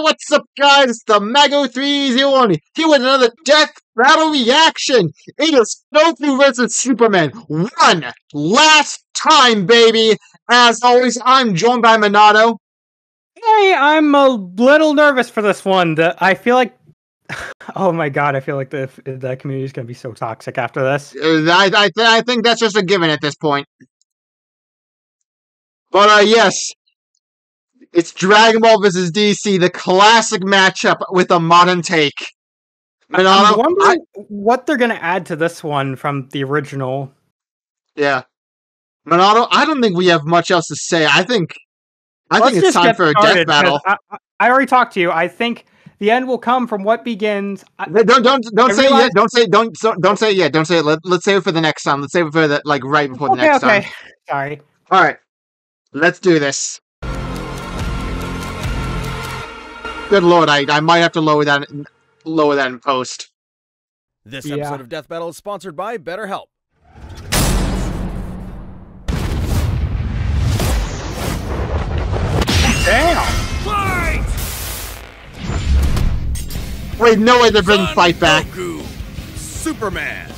what's up, guys? It's the Mago301 here with another Death Battle reaction. It is Goku vs. Superman. One last time, baby. As always, I'm joined by Minato. Hey, I'm a little nervous for this one. I feel like, oh my god, I feel like the community is going to be so toxic after this. I think that's just a given at this point. But yes. It's Dragon Ball vs. DC, the classic matchup with a modern take. I'm wondering what they're going to add to this one from the original. Yeah. Minato, I don't think we have much else to say. I think it's time for a death battle. I already talked to you. I think the end will come from what begins. Don't say it yet. Don't say it yet. Don't say it. Let's save it for the next time. Let's save it for the right before the next time. Sorry. All right. Let's do this. Good lord, I might have to lower that in post. This episode of Death Battle is sponsored by BetterHelp. Damn! Fight! Wait, no way they're bringing fight back. Goku, Superman.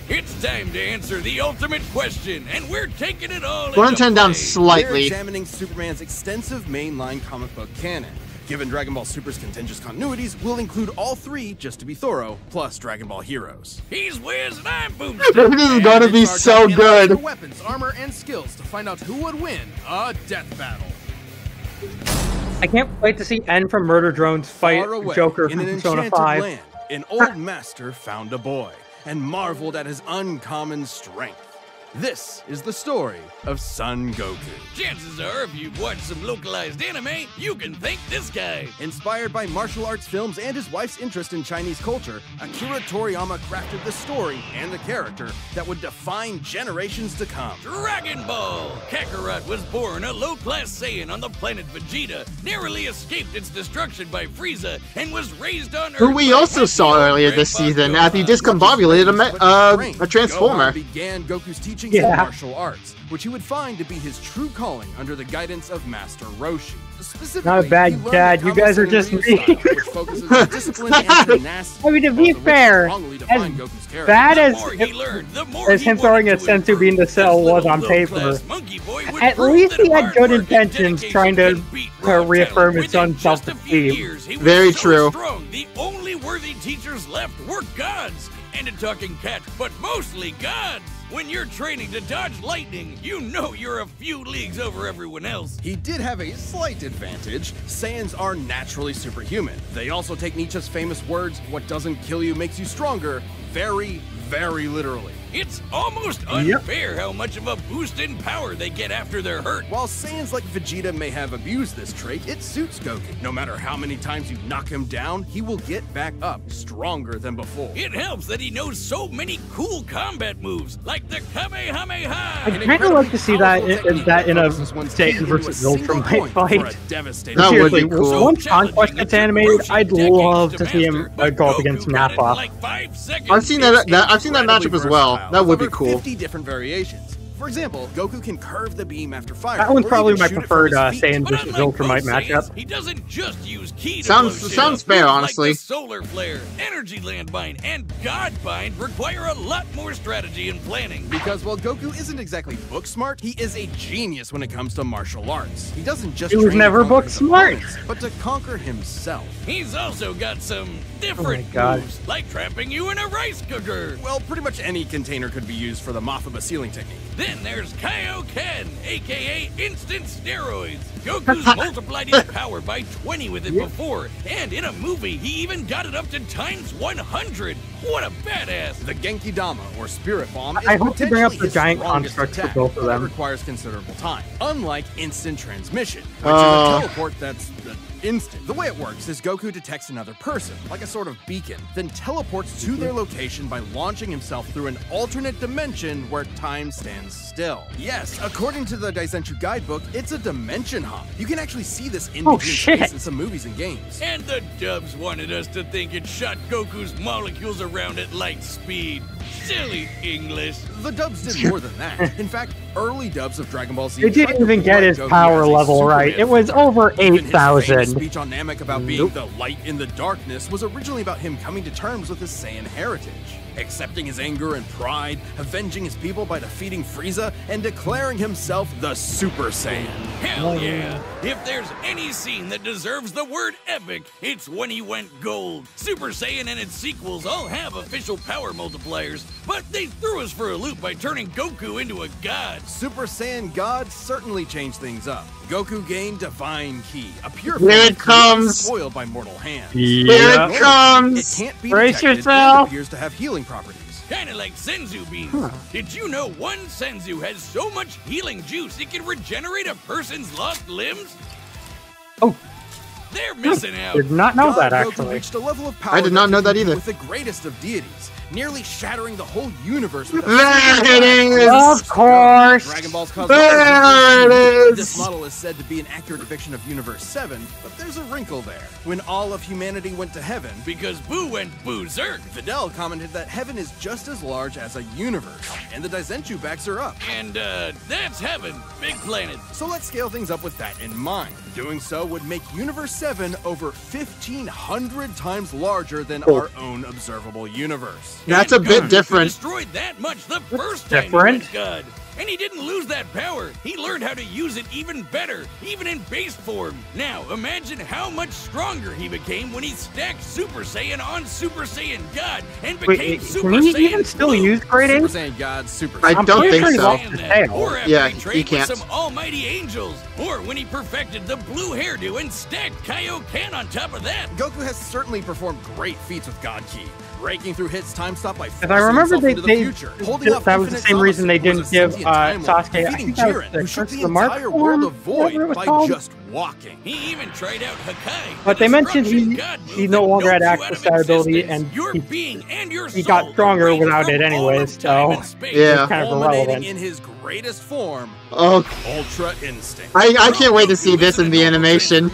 It's time to answer the ultimate question, and we're taking it all. We're gonna turn down slightly. We're examining Superman's extensive mainline comic book canon. Given Dragon Ball Super's contentious continuities, we'll include all three, just to be thorough, plus Dragon Ball Heroes. He's Wiz and I'm Boom. This is gonna be so good. Weapons, armor, and skills to find out who would win a death battle. I can't wait to see N from Murder Drones fight Joker from Persona 5. Land, an old master found a boy and marveled at his uncommon strength. This is the story of Son Goku. Chances are, if you've watched some localized anime, you can thank this guy. Inspired by martial arts films and his wife's interest in Chinese culture, Akira Toriyama crafted the story and the character that would define generations to come. Dragon Ball! Kakarot was born a low-class Saiyan on the planet Vegeta, narrowly escaped its destruction by Frieza, and was raised on Earth. Who we also saw earlier this season after he discombobulated a Transformer. Gohan began Goku's teachings of martial arts, which he would find to be his true calling under the guidance of Master Roshi. Not bad, Dad. You guys are just mean. I mean, to be fair, as bad as him throwing a senzu bean to Cell was on paper, at least he had good intentions trying to reaffirm his son's self-esteem. Very true. The only worthy teachers left were gods, and a talking cat, but mostly gods. When you're training to dodge lightning, you know you're a few leagues over everyone else. He did have a slight advantage. Saiyans are naturally superhuman. They also take Nietzsche's famous words, "What doesn't kill you makes you stronger," very, very literally. It's almost unfair how much of a boost in power they get after they're hurt. While Saiyans like Vegeta may have abused this trait, it suits Goku. No matter how many times you knock him down, he will get back up, stronger than before. It helps that he knows so many cool combat moves, like the Kamehameha. I'd kind of like to see that in a Saiyan versus Ultramite fight. That would be cool. Once Conquest gets animated, I'd love to see him go up against Nappa. I've seen that matchup as well. That would be cool. 50 different variations. For example, Goku can curve the beam after fire. That one's probably my preferred Saiyan versus Ultramite matchup. He doesn't just use ki to sounds fair, honestly. Like the Solar Flare, Energy Landmine, and God Bind require a lot more strategy and planning. Because while Goku isn't exactly book smart, he is a genius when it comes to martial arts. He doesn't just he was never book smart, but to conquer himself. He's also got some different moves, like trapping you in a rice cooker. Well, pretty much any container could be used for the Mothaba sealing technique. Then there's Kaioken, aka Instant Steroids. Goku's multiplied his power by 20 with it before, and in a movie, he even got it up to times 100. What a badass! The Genki Dama, or Spirit Bomb, I hope to bring up the giant construct for both of them. It requires considerable time, unlike instant transmission, which is a teleport that's instant. The way it works is Goku detects another person, like a sort of beacon, then teleports to their location by launching himself through an alternate dimension where time stands still. Yes, according to the Daisenshuu guidebook, it's a dimension hop. You can actually see this in space in some movies and games. And the dubs wanted us to think it shot Goku's molecules around at light speed. Silly English. The dubs did more than that. In fact, early dubs of Dragon Ball Z... It didn't even get his power level right. It was over 8,000. speech on Namek about being the light in the darkness was originally about him coming to terms with his Saiyan heritage, accepting his anger and pride, avenging his people by defeating Frieza, and declaring himself the Super Saiyan. Hell yeah! If there's any scene that deserves the word epic, it's when he went gold. Super Saiyan and its sequels all have official power multipliers, but they threw us for a loop by turning Goku into a god. Super Saiyan God certainly changed things up. Goku gained Divine Ki, a pure Here it comes. spoiled by mortal hands. Here it comes. It can't be Brace detected yourself. and appears to have healing properties. Kinda like Senzu beans. Did you know one Senzu has so much healing juice it can regenerate a person's lost limbs? Oh. They're missing out. Did not know God that, Goku actually. reached a level of power I did not know that could compete either. With the greatest of deities, nearly shattering the whole universe with a There it is. Of course. Dragon Ball's There it is. This model is said to be an accurate depiction of Universe 7, but there's a wrinkle there. When all of humanity went to heaven, Because Boo went boozerk. Fidel commented that heaven is just as large as a universe, and the Daizenshuu backs her up. And, that's heaven. Big planet. So let's scale things up with that in mind. Doing so would make Universe 7 over 1,500 times larger than our own observable universe. That's a bit Goku different. destroyed that much the first time he different. went God. And he didn't lose that power. He learned how to use it even better, even in base form. Now, imagine how much stronger he became when he stacked Super Saiyan on Super Saiyan God and became Wait, Super can he Saiyan even still Blue. use Great Super Ape? Saiyan God, Super I Saiyan. don't pretty think sure he so. lost his tail. Or after Yeah, he he trained can't. with some almighty angels. Or when he perfected the blue hairdo and stacked Kaioken on top of that. Goku has certainly performed great feats with God Ki, breaking through hits time stop by If I remember, forcing himself they into the future, holding up that was the infinite same reason they Zamasu, didn't was a give sentient Time Lord, Sasuke. I defeating think that was Jiren, the who shook Curse the of the Mark entire form, world of whatever void it was by called. just walking. He even tried out Hakai. But the they mentioned destruction god he move no that longer had knocks you access out to that of ability, existence. and Your he- being and your he soul got stronger erased without from it all anyways, of time so- and space. Yeah. It's kind of Culminating irrelevant. in his greatest form, Oh, Ultra Instinct. I can't wait to see this in the animation.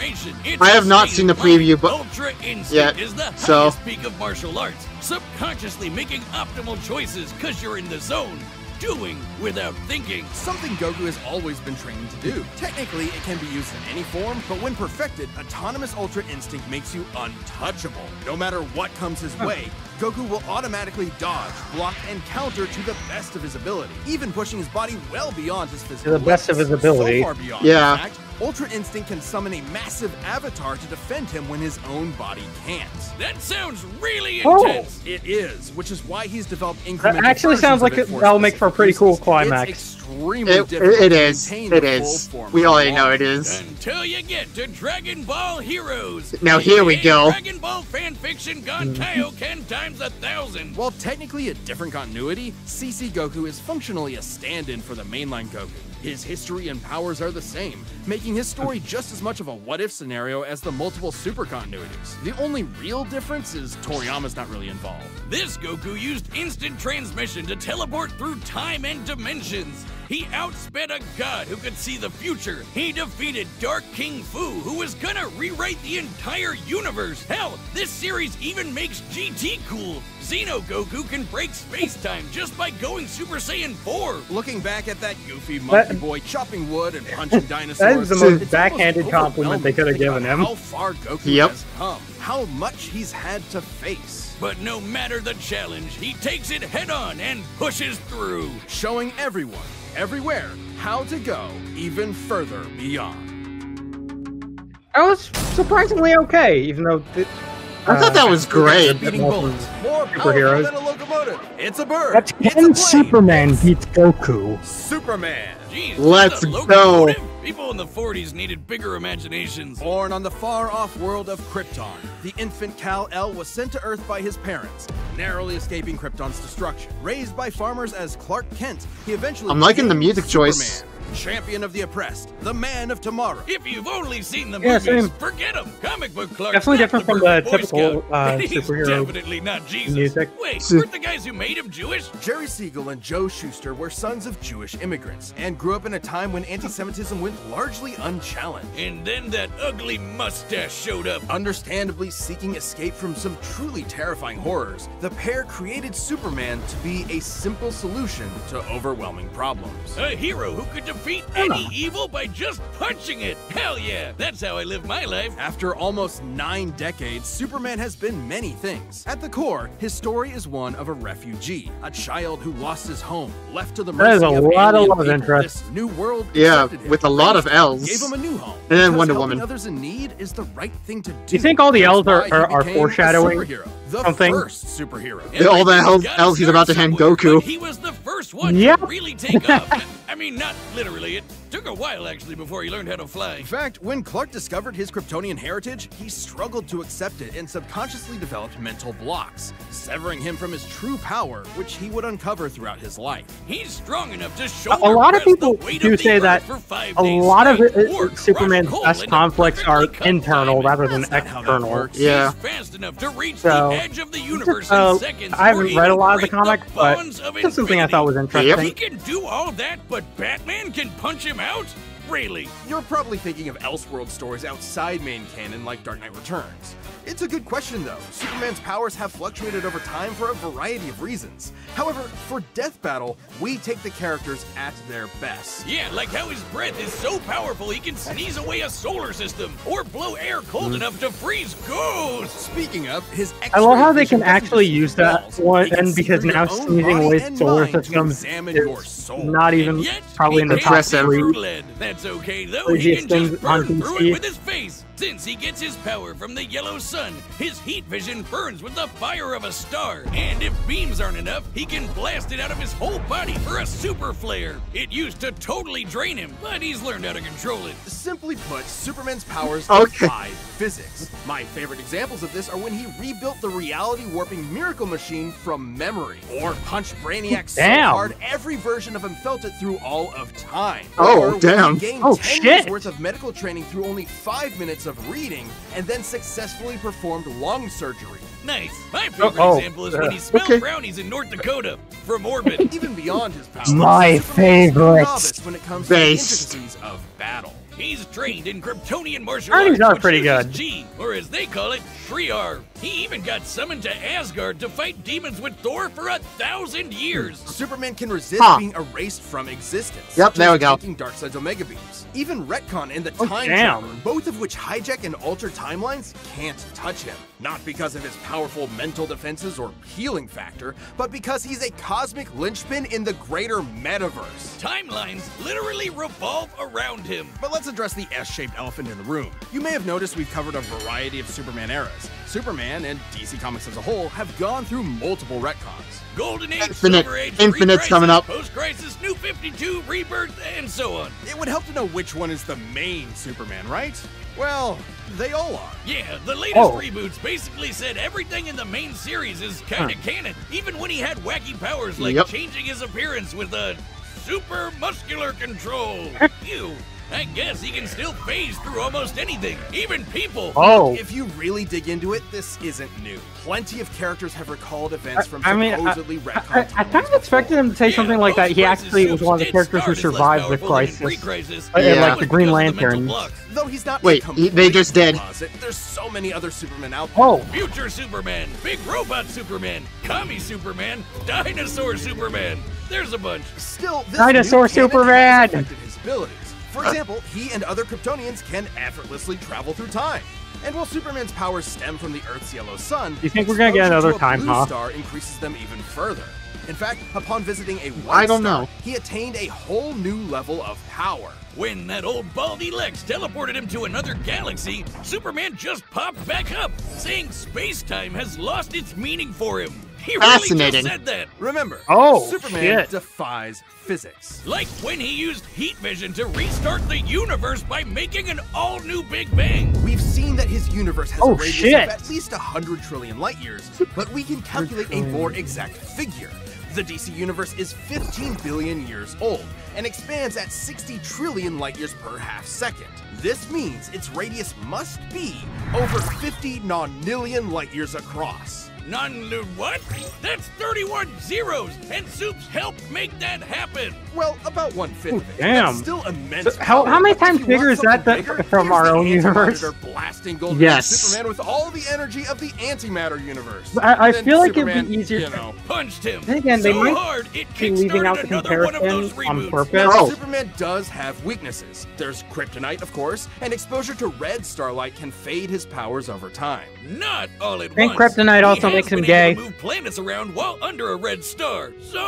I have not seen the preview, but Ultra Instinct yet, is the so- highest peak of martial arts, subconsciously making optimal choices because you're in the zone, doing without thinking. Something Goku has always been trained to do. Technically, it can be used in any form, but when perfected, Autonomous Ultra Instinct makes you untouchable. No matter what comes his way, Goku will automatically dodge, block, and counter to the best of his ability, even pushing his body well beyond his physical To the best of limits. his ability. So far beyond, Yeah. in fact, Ultra Instinct can summon a massive avatar to defend him when his own body can't. That sounds really Oh. intense. It is, which is why he's developed incremental That actually versions sounds of like it for that'll make for a specific pretty cool uses. climax. It's extremely it difficult it to is. maintain It the full is. form We for already long. know it is. Until you get to Dragon Ball Heroes. Now here we aka go. Dragon Ball fanfiction gone Kaioken times 1,000. While technically a different continuity, CC Goku is functionally a stand-in for the mainline Goku. His history and powers are the same, making his story just as much of a what-if scenario as the multiple super continuities. The only real difference is Toriyama's not really involved. This Goku used instant transmission to teleport through time and dimensions. He outsped a god who could see the future. He defeated Dark King Fu, who was gonna rewrite the entire universe. Hell, this series even makes GT cool. Xeno Goku can break space-time just by going Super Saiyan 4. Looking back at that goofy monkey boy chopping wood and punching dinosaurs, the most it's backhanded almost compliment they could have overwhelming given to think him. about how far Goku Yep. has come, how much he's had to face. But no matter the challenge, he takes it head-on and pushes through. Showing everyone, everywhere, how to go even further beyond. I was surprisingly okay, even though I thought that was great. Beating bullets, more powerful Superheroes. than a locomotive. It's a bird. that's It's a when plane. Superman beats Goku. Superman. Jeez, Let's the go. locomotive? People in the 40s needed bigger imaginations. Born on the far-off world of Krypton, the infant Kal-El was sent to Earth by his parents, narrowly escaping Krypton's destruction. Raised by farmers as Clark Kent, he eventually I'm liking the became music choice. Superman, champion of the oppressed, the man of tomorrow. If you've only seen the Yeah, movies, same. forget them. Comic book Clark. Definitely different from the typical, He's superhero definitely not Jesus. music. Wait, weren't the guys who made him Jewish? Jerry Siegel and Joe Shuster were sons of Jewish immigrants and grew up in a time when anti-Semitism went largely unchallenged. And then that ugly mustache showed up. Understandably seeking escape from some truly terrifying horrors, the pair created Superman to be a simple solution to overwhelming problems. A hero who could defeat defeat any evil by just punching it. Hell yeah, that's how I live my life. After almost 9 decades, Superman has been many things. At the core, his story is one of a refugee, a child who lost his home, left to the mercy of lot of alien love people. interest. This new world Yeah, accepted him, with a lot of L's. gave him a new home. And then Because Wonder helping Woman. others in need is the right thing to do. Do you think all the That's L's why he are became a foreshadowing superhero, the something? first superhero. All the Everything's gotta L's he's start about to hand somewhere, Goku. but he was the first one Yep. to really take off. I mean, not literally. It took a while, actually, before he learned how to fly. In fact, when Clark discovered his Kryptonian heritage, he struggled to accept it and subconsciously developed mental blocks, severing him from his true power, which he would uncover throughout his life. He's strong enough to show A lot of people the weight do of the say earth that for 5 a days lot of straight, or Superman's crush coal best into conflicts are perfectly cut internal diamond. rather than That's not how that external. works. Yeah. He's fast enough to reach So, the edge of the universe so, in seconds. I haven't or read a even lot of the break comic, but bonds of just something I thought was infinity. interesting. He can do all that, but Batman can punch him out? Really? You're probably thinking of Elseworld stories outside main canon like Dark Knight Returns. It's a good question though. Superman's powers have fluctuated over time for a variety of reasons. However, for Death Battle, we take the characters at their best. Yeah, like how his breath is so powerful he can sneeze away a solar system or blow air cold enough to freeze ghosts. Speaking of, his I love how they X-ray can vision actually doesn't use just that walls. one, It can and see because through now your own sneezing body away and solar mind to systems examine your is soul. not even And yet, probably in the he top can't see Impressive. through 3. lead. That's okay though. He Craziest can just things on burn through DC. it with his face. Since he gets his power from the yellow sun, his heat vision burns with the fire of a star. And if beams aren't enough, he can blast it out of his whole body for a super flare. It used to totally drain him, but he's learned how to control it. Simply put, Superman's powers Okay. defy physics. My favorite examples of this are when he rebuilt the reality warping miracle machine from memory, or punched Brainiac so Damn. hard every version of him felt it through all of time. Oh, Or when damn. he gained Oh, 10 years shit. worth of medical training through only 5 minutes of reading, and then successfully performed lung surgery. Nice. My favorite example is when he smelled okay. brownies in North Dakota from orbit. Even beyond his powers, My Superman is a favorite. novice when it comes to the Based. intricacies of battle. He's trained in Kryptonian martial Brownies arts, are which pretty uses good. G, or as they call it, Shriar. He even got summoned to Asgard to fight demons with Thor for 1,000 years. Superman can resist Huh. being erased from existence. Yep, there we just go. taking Darkseid's Omega Beams. Even Retcon and the Oh, Time damn. Traveler, both of which hijack and alter timelines, can't touch him. Not because of his powerful mental defenses or healing factor, but because he's a cosmic linchpin in the greater metaverse. Timelines literally revolve around him. But let's address the S-shaped elephant in the room. You may have noticed we've covered a variety of Superman eras. Superman, and DC Comics as a whole, have gone through multiple retcons. Golden Age, Infinite- Silver Age, Infinite's Pre-Crisis, coming up. Post-Crisis, New 52, Rebirth, and so on. It would help to know which one is the main Superman, right? Well, they all are. Yeah, the latest Oh. reboots basically said everything in the main series is kinda canon, even when he had wacky powers like Yep. changing his appearance with a super muscular control. Ew. I guess he can still phase through almost anything, even people. Oh, If you really dig into it, this isn't new. Plenty of characters have recalled events from I mean, supposedly I retconned kind of expected him to say Yeah, something like that. He Post-Crisis actually was one of the did characters who start as less survived the powerful than in crisis. pre-crisis, And, Yeah. like the Green because of the mental Lantern. blocks. Though he's not Wait, a complete they just did. closet, there's so many other Supermen out there. Oh, Future Superman, Big Robot Superman, Commie Superman, Dinosaur Superman. There's a bunch. Still, this Dinosaur new canon Superman! has affected his abilities. For example, he and other Kryptonians can effortlessly travel through time. And while Superman's powers stem from the Earth's yellow sun, You think we're gonna get exposure another to a time blue hop? star increases them even further. In fact, upon visiting a white I don't star, know. he attained a whole new level of power. When that old baldy Lex teleported him to another galaxy, Superman just popped back up, saying space-time has lost its meaning for him. He really Fascinating. just said that. Remember, Oh, Superman shit. defies physics. Like when he used heat vision to restart the universe by making an all-new Big Bang. We've seen that his universe has Oh, a radius shit. of at least 100 trillion light years, but we can calculate a more exact figure. The DC universe is 15 billion years old and expands at 60 trillion light years per half second. This means its radius must be over 50 nonillion light years across. What? That's 31 zeros, and Soups helped make that happen. Well, about 1/5 of it. Damn. That's still immense. So how many power. times If you bigger want is that something bigger, from here's our the own universe? Anti-Monitor blasting Golden Yes. Superman with all the energy of the antimatter universe. I Then feel like Superman, it'd be easier. You know, Punched him Then again, they so might hard it be leaving out kickstarted the another one of those comparison on reboots. purpose. Oh. Superman does have weaknesses. There's kryptonite, of course, and exposure to red starlight can fade his powers over time. Not all at And once. kryptonite also He makes has him been able gay. to move planets around while under a red star. So.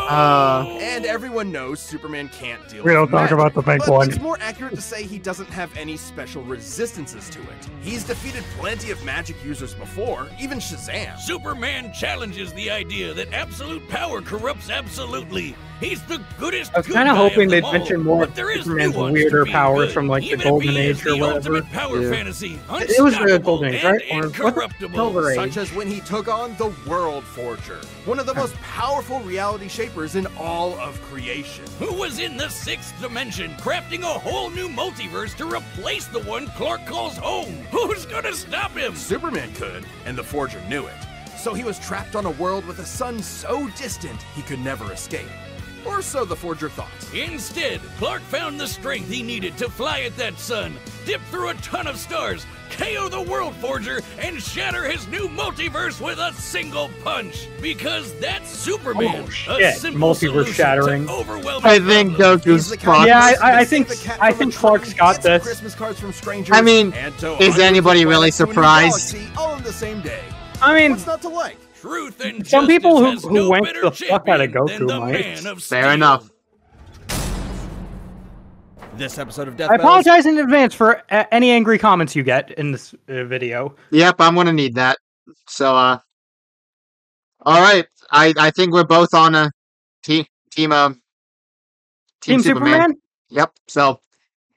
And everyone knows Superman can't deal We don't with talk magic. about the big But one. it's more accurate to say he doesn't have any special resistances to it. He's defeated plenty of magic users before, even Shazam. Superman challenges the idea that absolute power corrupts absolutely. He's the goodest. I was good kind of guy hoping they'd them all, mention more but of there is Superman's nuance to weirder being powers good, from like the even if Golden he is Age or the whatever. ultimate power Yeah. fantasy, It was the unstoppable Golden Age, and right? Or what the incorruptible. Silver Age? Such as when he took on the World Forger, one of the most powerful reality shapers in all of creation. Who was in the 6th dimension, crafting a whole new multiverse to replace the one Clark calls home? Who's gonna stop him? Superman could, and the Forger knew it. So he was trapped on a world with a sun so distant he could never escape. Or so the Forger thought. Instead, Clark found the strength he needed to fly at that sun, dip through a ton of stars, KO the World Forger, and shatter his new multiverse with a single punch. Because that's Superman. Oh, A shit. simple Multiverse solution shattering. to overwhelming I think problems. Goku's the kind fucked. Yeah, of person I to think- save a cat I from think a Clark's train, got get some this. Christmas cards from strangers, I mean, and to is hundreds anybody of really planets to a new surprised? galaxy, all in the same day. I mean, What's not to like? Truth and some people justice who has no wank better the fuck out of champion Goku than the might. Man of Fair Steel. enough. This episode of Death I Battles- apologize in advance for any angry comments you get in this video. Yep, I'm gonna need that. So, all right. I think we're both on a team Superman? Yep. So,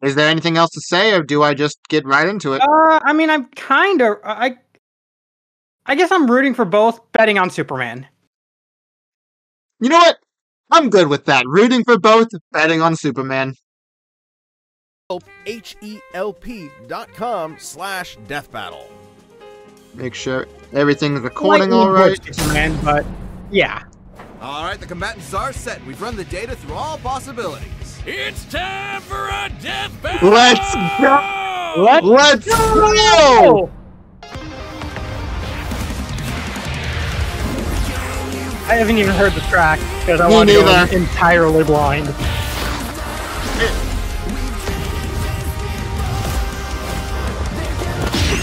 is there anything else to say, or do I just get right into it? I mean, I'm kind of. I guess I'm rooting for both, betting on Superman. You know what? I'm good with that. Rooting for both, betting on Superman. HELP.com/deathbattle. Make sure everything's recording Lightning all right. push Superman, but yeah. All right, the combatants are set. We've run the data through all possibilities. It's time for a death battle. Let's go! Let's go! Oh! I haven't even heard the track because I Me want to go neither. entirely blind.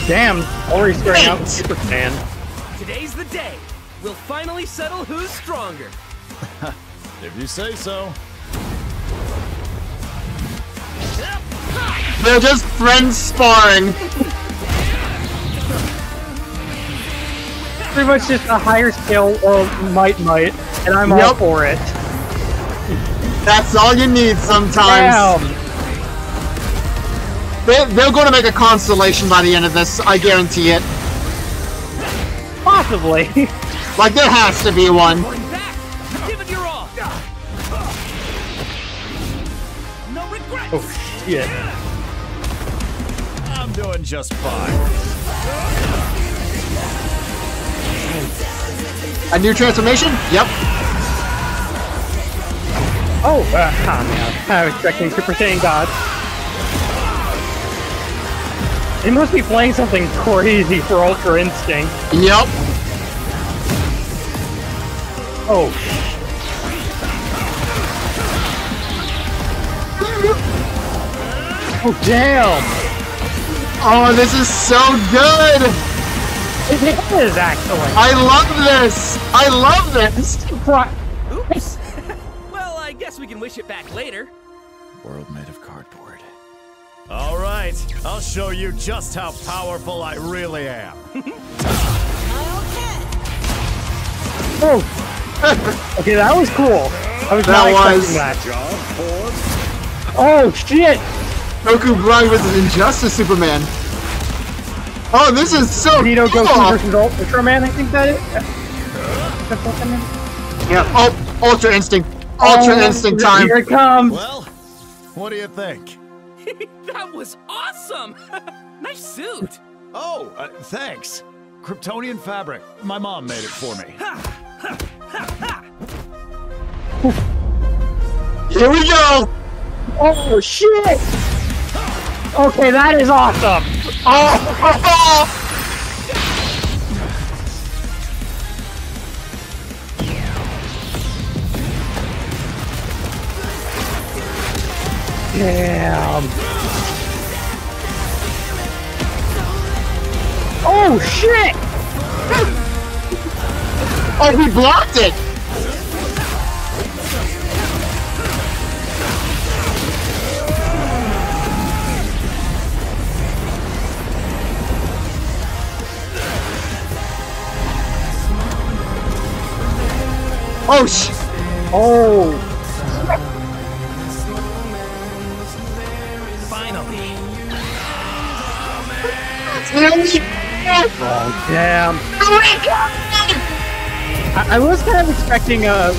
Damn, already starting out with Superman. Today's the day. We'll finally settle who's stronger. If you say so. They're just friends sparring. Pretty much just a higher scale of might, and I'm all Yep. for it. That's all you need sometimes. Damn. They're going to make a constellation by the end of this. I guarantee it. Possibly. Like, there has to be one. Going back. Give it your all. No regrets. Oh shit. I'm doing just fine. A new transformation? Yep. Oh, man. I was expecting Super Saiyan God. He must be playing something crazy for Ultra Instinct. Yep. Oh. Oh, damn! Oh, this is so good! It is, actually. I love this! I love this! Oops. Well, I guess we can wish it back later. World made of cardboard. All right, I'll show you just how powerful I really am. Oh! Okay, that was cool. I was not That expecting was- that. Oh, shit! Goku Blind versus Injustice Superman. Oh, this is so Minato cool! Goku versus Ultraman, I think that is. That's what that is? Yeah, oh, Ultra Instinct. Ultra Instinct time. Here it comes! Well, what do you think? That was awesome. Nice suit. Oh, thanks. Kryptonian fabric. My mom made it for me. Here we go! Oh shit! Okay, that is awesome. Oh! Damn. Oh shit! Oh, he blocked it! Oh, Oh! Finally. Oh, damn. I was kind of expecting the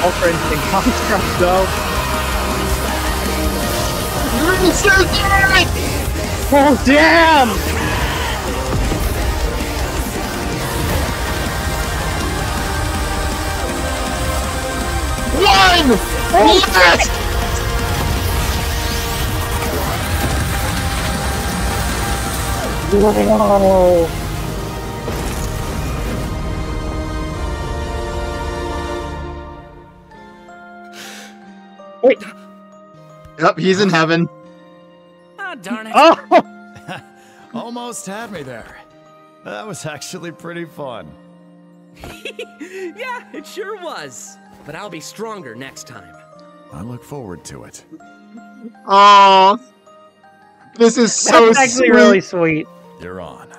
Ultra Instinct construct though. Oh damn! One! Yes! Whoa! Wait. Yep, he's in heaven. Ah, darn it. Oh! Almost had me there. That was actually pretty fun. Yeah, it sure was. But I'll be stronger next time. I look forward to it. Oh, this is so That's actually sweet. really sweet. You're on.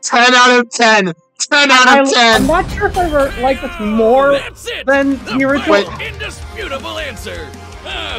10 out of 10. 10 out of I'm 10. not sure if I ever liked this more That's it! than the original. Wait. Indisputable answer!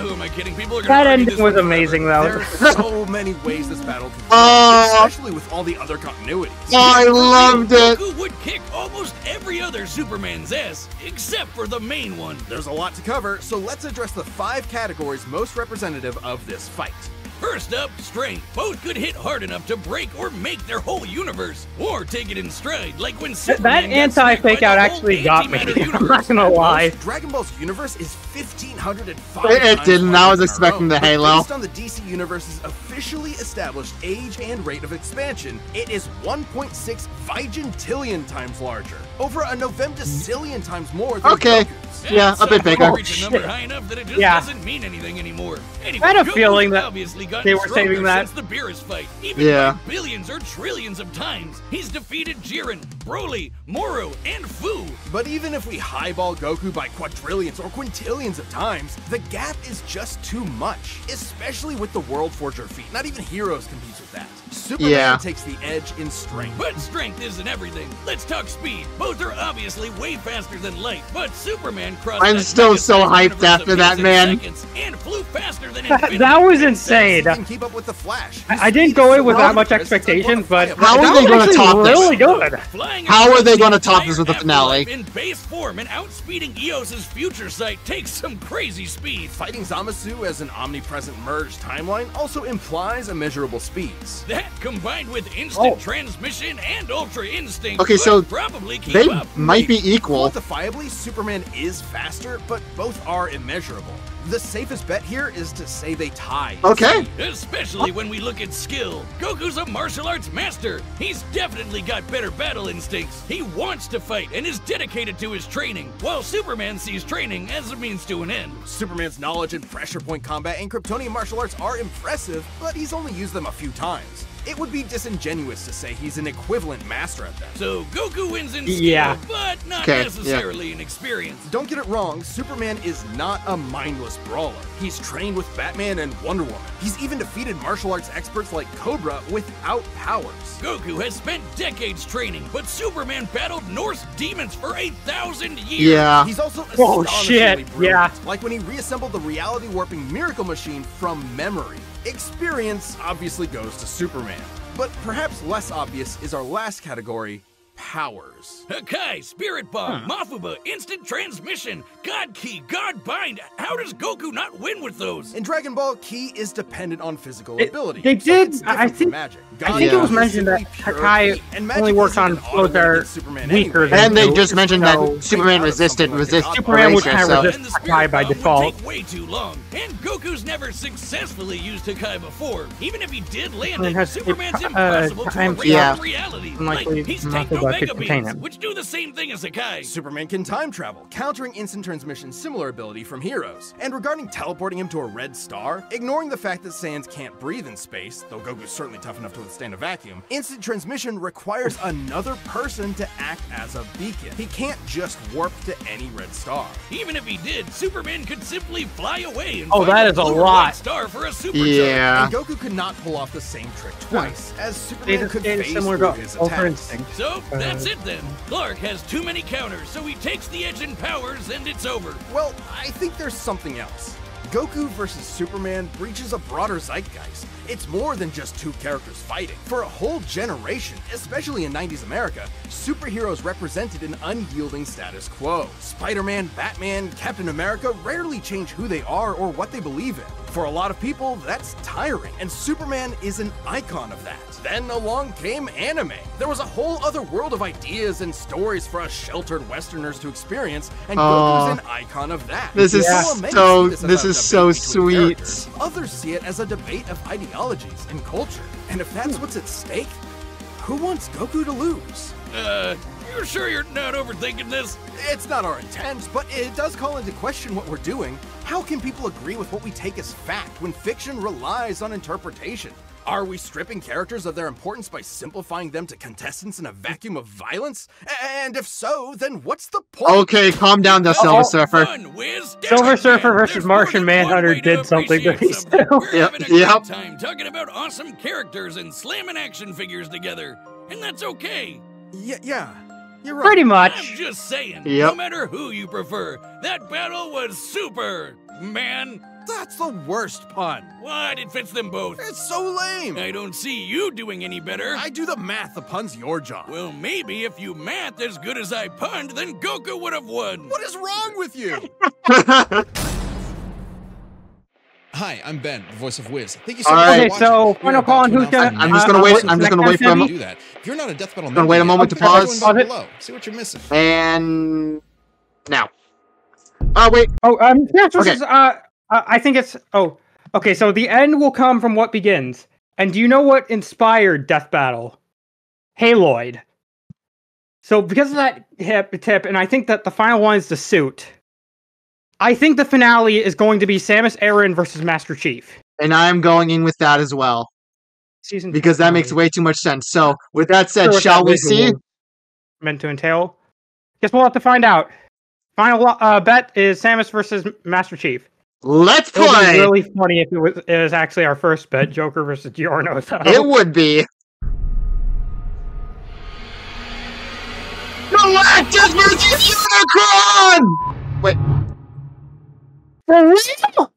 Who am I kidding? People are gonna That argue ending this was forever. amazing, though. There's so many ways this battle can Oh. go, especially with all the other continuities. I loved it. Goku would kick almost every other Superman's ass, except for the main one. There's a lot to cover, so let's address the 5 categories most representative of this fight. First up, strength. Both could hit hard enough to break or make their whole universe, or take it in stride, like when That Superman got anti-fake smacked by out the actually whole got me. antimatter I'm universe. not gonna lie. Dragon Ball's universe is 1,505 It times didn't. I larger was than our expecting own. the But Halo. Based on the DC Universe's officially established age and rate of expansion, it is 1.6 vigintillion times larger. Over a Novemdecillion times more than Okay. Goku's. Yeah, a bit bigger. Reach a number high enough that it just Yeah. doesn't mean anything anymore. Anyway, I had a Goku's feeling that obviously gotten they were stronger saving that. since the Beerus fight, even Yeah. by billions or trillions of times. He's defeated Jiren, Broly, Moro, and Fu. But even if we highball Goku by quadrillions or quintillions of times, the gap is just too much, especially with the World Forger feat. Not even Heroes competes with that. Superman Yeah. takes the edge in strength. But strength isn't everything. Let's talk speed. Both are obviously way faster than light, but Superman crossed I'm that still mega so size hyped universe after of that, pixels in man. seconds and flew faster than That Infinity was in insane. He can keep up with the Flash. I didn't go in with that much expectations, but How are that they was gonna actually top this? really good. Flying How are they across gonna the top this with the entire finale? afterlife in base form and outspeeding Eos's future sight takes some crazy speed. Fighting Zamasu as an omnipresent merged timeline also implies immeasurable speeds. That combined with instant Oh. transmission and ultra instinct Okay, could so probably keep They up. might be equal. Quantifiably, Superman is faster, but both are immeasurable. The safest bet here is to say they tie. in Okay. speed. Especially when we look at skill. Goku's a martial arts master. He's definitely got better battle instincts. He wants to fight and is dedicated to his training, while Superman sees training as a means to an end. Superman's knowledge in pressure point combat and Kryptonian martial arts are impressive, but he's only used them a few times. It would be disingenuous to say he's an equivalent master at them. So Goku wins in skill, Yeah. but not Okay, necessarily in experience. Don't get it wrong, Superman is not a mindless brawler. He's trained with Batman and Wonder Woman. He's even defeated martial arts experts like Cobra without powers. Goku has spent decades training, but Superman battled Norse demons for 1,000 years. Yeah. He's also Oh, astonishingly shit, brilliant, yeah. like when he reassembled the reality warping miracle machine from memory. Experience obviously goes to Superman, but perhaps less obvious is our last category, powers. Hakai, Spirit Bomb, Mafuba, Instant Transmission, God Key, God Bind. How does Goku not win with those? In Dragon Ball, Ki is dependent on physical It- ability. they so did- it's I different from think- magic. God think it was is mentioned that simply pure Hakai hate, and only magic works isn't on an flows that are automated Superman weaker anyway. than And they Goku, just mentioned that so Superman resisted Superman would kind of so. resist And the Hakai Spirit by Bomb default. would take way too long, and Goku's never successfully used Hakai before. Even if he did land It it, has Superman's a impossible to time erase Yeah. from reality. Unlikely Like, he's nothing Techno that could Mega contain Beams, him. which do the same thing as Hakai. Superman can time travel, countering instant transmission's similar ability from Heroes. And regarding teleporting him to a red star, ignoring the fact that Saiyans can't breathe in space, though Goku's certainly tough enough to withstand a vacuum, instant transmission requires another person to act as a beacon. He can't just warp to any red star. Even if he did, Superman could simply fly away and Oh, find that a is a blue or lot. white star for a supercharge. Yeah. And Goku could not pull off the same trick twice, as Superman could It's phase similar through to his Ultra attacks. Instinct. So, that's it then. Clark has too many counters, so he takes the edge in powers and it's over. Well, I think there's something else. Goku versus Superman breaches a broader zeitgeist. It's more than just two characters fighting. For a whole generation, especially in 90s America, superheroes represented an unyielding status quo. Spider-Man, Batman, Captain America rarely change who they are or what they believe in. For a lot of people, that's tiring, and Superman is an icon of that. Then along came anime. There was a whole other world of ideas and stories for us sheltered Westerners to experience, and Goku's an icon of that. This is While many so- see as a this is so debate between sweet. characters, others see it as a debate of ideologies and culture. And if that's what's at stake, who wants Goku to lose? You sure you're not overthinking this? It's not our intent, but it does call into question what we're doing. How can people agree with what we take as fact when fiction relies on interpretation? Are we stripping characters of their importance by simplifying them to contestants in a vacuum of violence? And if so, then what's the point? Okay, calm down, the Silver Surfer. Fun, Wiz. Silver Surfer versus There's Martian more than one Manhunter way to did something to appreciate these something. two. We're having a Yep. great time talking about awesome characters and slamming action figures together. And that's okay. Yeah, you're right. Pretty I'm much. just saying, Yep. no matter who you prefer, that battle was super, man. That's the worst pun. What? It fits them both. It's so lame. I don't see you doing any better. I do the math, the pun's your job. Well, maybe if you math as good as I punned, then Goku would have won. What is wrong with you? Hi, I'm Ben, the voice of Wiz. Thank you so All much right. for Okay, watching. so We are final about call on to who's announce gonna. I'm just gonna wait- I'm just gonna wait for him. do that. If you're not a Death Battle Gonna wait a member moment yet, to pause. go down below. See what you're missing. And now. Oh wait. Oh, Death Okay. versus, I think it's. Oh, okay. So the end will come from what begins. And do you know what inspired Death Battle? Haloid. So because of that tip, and I think that the final one is the suit. I think the finale is going to be Samus Aran versus Master Chief. And I'm going in with that as well. Season Because that makes way too much sense. So with that said, Sure what shall that we see? visual meant to entail. Guess we'll have to find out. Final bet is Samus versus Master Chief. Let's It would be play! really funny if it was actually our first bet, Joker versus Giorno. Though. It would be. Galactus versus Unicron! Wait, For real?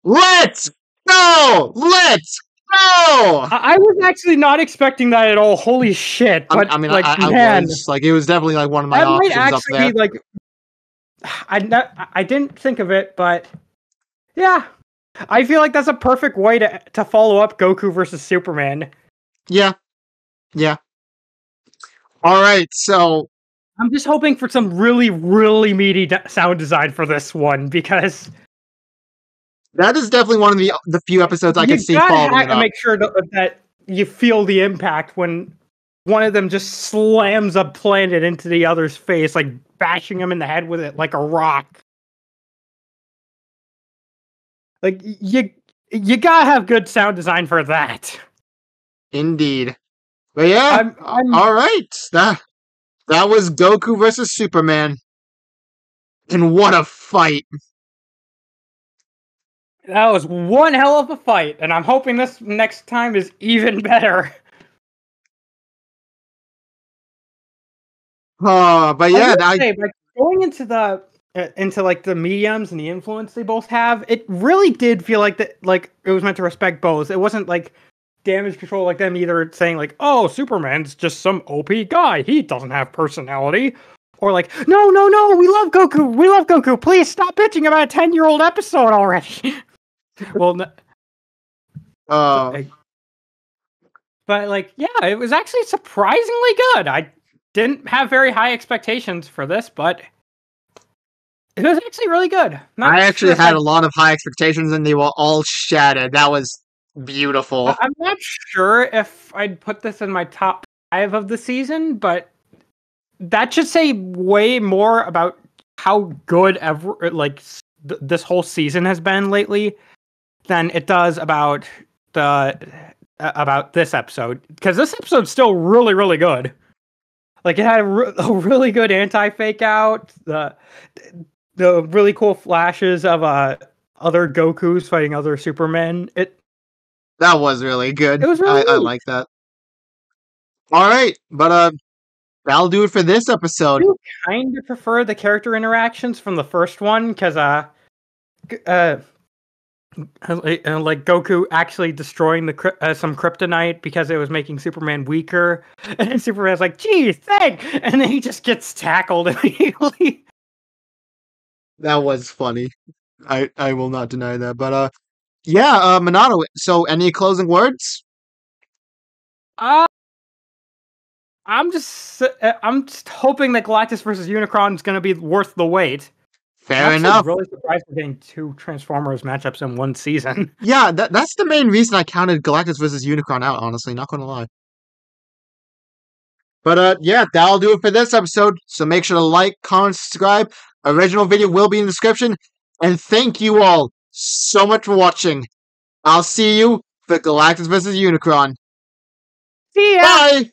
let's go! Let's go! I was actually not expecting that at all. Holy shit! But I mean, like, I man, was like, it was definitely like one of my that might options up actually there. be like. I didn't think of it, but yeah, I feel like that's a perfect way to follow up Goku versus Superman. Yeah. All right, so I'm just hoping for some really, really meaty sound design for this one because that is definitely one of the few episodes I can see following it to up. make sure that you feel the impact when one of them just slams a planet into the other's face, like bashing him in the head with it like a rock. Like you gotta have good sound design for that. Indeed. But yeah, I'm all right. That was Goku versus Superman. And what a fight. That was one hell of a fight, and I'm hoping this next time is even better. But yeah, Like going into the mediums and the influence they both have, it really did feel like that. Like it was meant to respect both. It wasn't like damage control like them either saying like, "Oh, Superman's just some OP guy. He doesn't have personality," or like, "No, we love Goku. Please stop bitching about a 10-year-old episode already." Well, But like, yeah, it was actually surprisingly good. I didn't have very high expectations for this, but it was actually really good. I actually had a lot of high expectations, and they were all shattered. That was beautiful. I'm not sure if I'd put this in my top 5 of the season, but that should say way more about how good this whole season has been lately than it does about this episode, because this episode's still really, really good. Like, it had a really good anti-fake out, the really cool flashes of other Gokus fighting other Supermen. That was really good. It was really I like that. All right, but that'll do it for this episode. I do kind of prefer the character interactions from the first one, because like Goku actually destroying some kryptonite because it was making Superman weaker, and then Superman's like, "Geez, thanks," and then he just gets tackled immediately. That was funny. I will not deny that. But yeah, Minato. So, any closing words? I'm just hoping that Galactus versus Unicron is going to be worth the wait. Fair enough. I'm really surprised we're getting 2 Transformers matchups in one season. Yeah, that's the main reason I counted Galactus versus Unicron out, honestly, not gonna lie. But yeah, that'll do it for this episode. So make sure to like, comment, subscribe. Original video will be in the description. And thank you all so much for watching. I'll see you for Galactus versus Unicron. See ya! Bye!